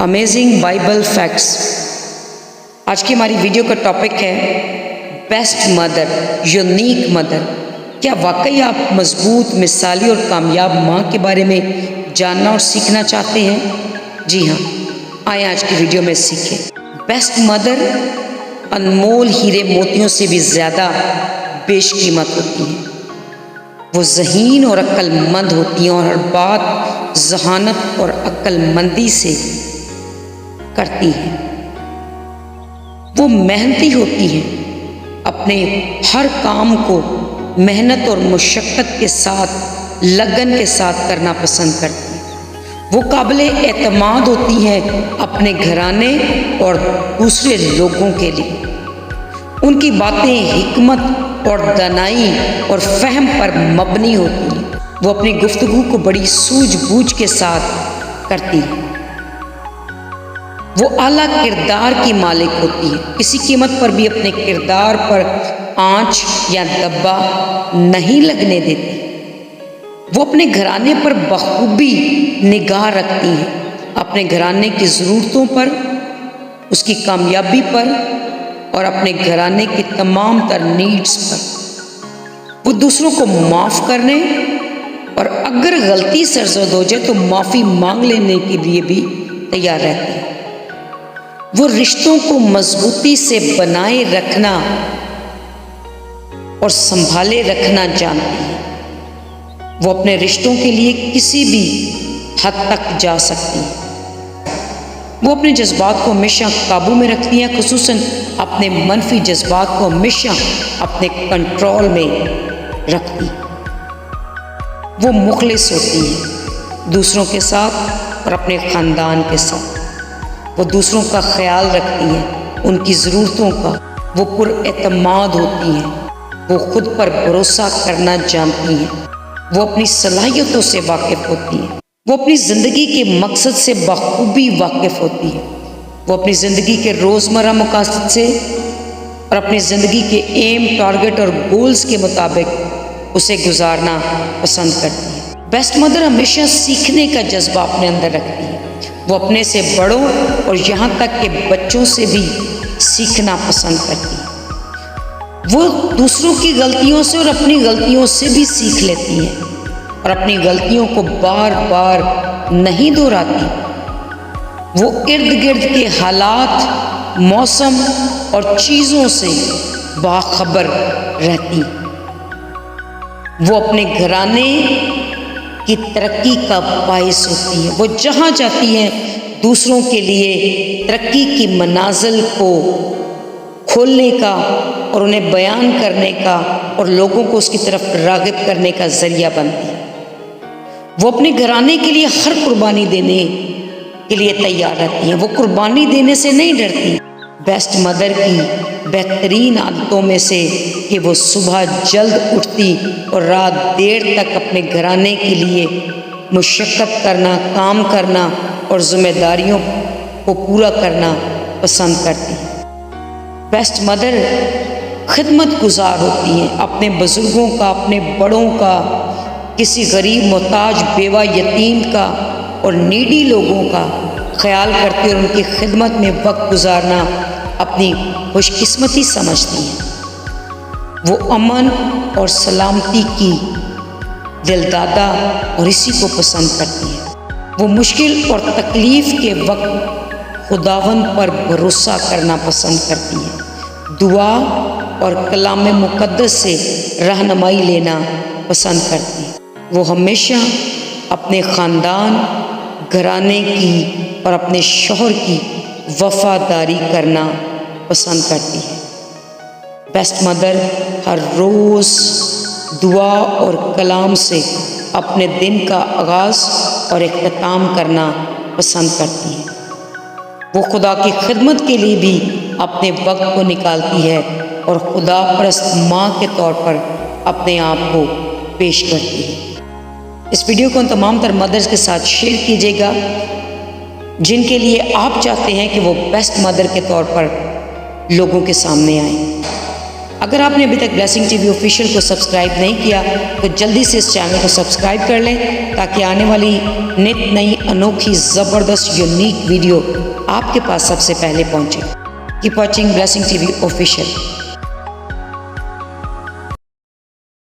Amazing Bible facts. आज की हमारी वीडियो का टॉपिक है बेस्ट मदर, यूनिक मदर। क्या वाकई आप मजबूत, मिसाली और कामयाब माँ के बारे में जानना और सीखना चाहते हैं? जी हाँ, आए आज की वीडियो में सीखें। बेस्ट मदर अनमोल हीरे मोतियों से भी ज़्यादा बेशकीमत होती हैं। वो ज़हीन और अक्लमंद होती हैं और हर बात ज़हानत और अक्लमंदी से करती हैं। वो मेहनती होती हैं, अपने हर काम को मेहनत और मुशक्क़त के साथ, लगन के साथ करना पसंद करती हैं। वो काबिले एतमाद होती हैं अपने घराने और दूसरे लोगों के लिए। उनकी बातें हिकमत और दानाई और फहम पर मबनी होती हैं। वो अपनी गुफ्तगू को बड़ी सूझबूझ के साथ करती हैं। वो आला किरदार की मालिक होती है, किसी कीमत पर भी अपने किरदार पर आंच या दब्बा नहीं लगने देती। वो अपने घराने पर बखूबी निगाह रखती हैं, अपने घराने की ज़रूरतों पर, उसकी कामयाबी पर और अपने घराने की तमाम तर नीड्स पर। वो दूसरों को माफ़ करने और अगर गलती सरज़द हो जाए तो माफ़ी मांग लेने के लिए भी तैयार रहती है। वो रिश्तों को मजबूती से बनाए रखना और संभाले रखना जानती है। वो अपने रिश्तों के लिए किसी भी हद तक जा सकती है। वो अपने जज्बात को हमेशा काबू में रखती हैं, खुसूसन अपने मनफी जज्बात को हमेशा अपने कंट्रोल में रखती। वो मुखलिस होती हैं दूसरों के साथ और अपने ख़ानदान के साथ। वो दूसरों का ख्याल रखती हैं, उनकी ज़रूरतों का। वो पुरएतमाद होती हैं, वो खुद पर भरोसा करना जानती हैं। वो अपनी सलाहियतों से वाकिफ़ होती हैं। वो अपनी ज़िंदगी के मकसद से बखूबी वाकिफ़ होती हैं। वो अपनी ज़िंदगी के रोज़मर्रा मकासद से और अपनी ज़िंदगी के एम, टारगेट और गोल्स के मुताबिक उसे गुजारना पसंद करती है। बेस्ट मदर हमेशा सीखने का जज्बा अपने अंदर रखती है। वो अपने से बड़ों और यहाँ तक के बच्चों से भी सीखना पसंद करती है। वो दूसरों की गलतियों से और अपनी गलतियों से भी सीख लेती हैं और अपनी गलतियों को बार बार नहीं दोहराती। वो इर्द गिर्द के हालात, मौसम और चीज़ों से बाखबर रहती। वो अपने घराने की तरक्की का बाइस होती है। वो जहाँ जाती हैं दूसरों के लिए तरक्की की मनाजिल को खोलने का और उन्हें बयान करने का और लोगों को उसकी तरफ राग़िब करने का ज़रिया बनती है। वो अपने घराने के लिए हर कुर्बानी देने के लिए तैयार रहती हैं। वो कुर्बानी देने से नहीं डरती। बेस्ट मदर की बेहतरीन आदतों में से कि वो सुबह जल्द उठती और रात देर तक अपने घराने के लिए मुशक्क़त करना, काम करना और ज़िम्मेदारियों को पूरा करना पसंद करती है। बेस्ट मदर खिदमत गुजार होती हैं, अपने बुज़ुर्गों का, अपने बड़ों का, किसी गरीब, मोहताज, बेवा, यतीम का और नीडी लोगों का ख्याल करती और उनकी खिदमत में वक्त गुजारना अपनी खुशकिस्मती समझती हैं। वो अमन और सलामती की दिलदादा और इसी को पसंद करती हैं। वो मुश्किल और तकलीफ़ के वक्त खुदावंद पर भरोसा करना पसंद करती हैं। दुआ और कलाम मुक़द्दस से रहनुमाई लेना पसंद करती हैं। वो हमेशा अपने ख़ानदान, घराने की और अपने शौहर की वफ़ादारी करना पसंद करती है। बेस्ट मदर हर रोज़ दुआ और कलाम से अपने दिन का आगाज़ और इख्तिताम करना पसंद करती है। वो खुदा की खिदमत के लिए भी अपने वक्त को निकालती है और खुदा परस्त माँ के तौर पर अपने आप को पेश करती है। इस वीडियो को तमाम तर मदर्स के साथ शेयर कीजिएगा जिनके लिए आप चाहते हैं कि वो बेस्ट मदर के तौर पर लोगों के सामने आएं। اگر آپ نے ابھی تک بلیسنگ ٹی وی آفیشیل کو سبسکرائب نہیں کیا تو جلدی سے اس چینل کو سبسکرائب کر لیں تاکہ آنے والی نت نئی انوکھی زبردست یونیک ویڈیو آپ کے پاس سب سے پہلے پہنچے۔ Keep watching blessing T V official.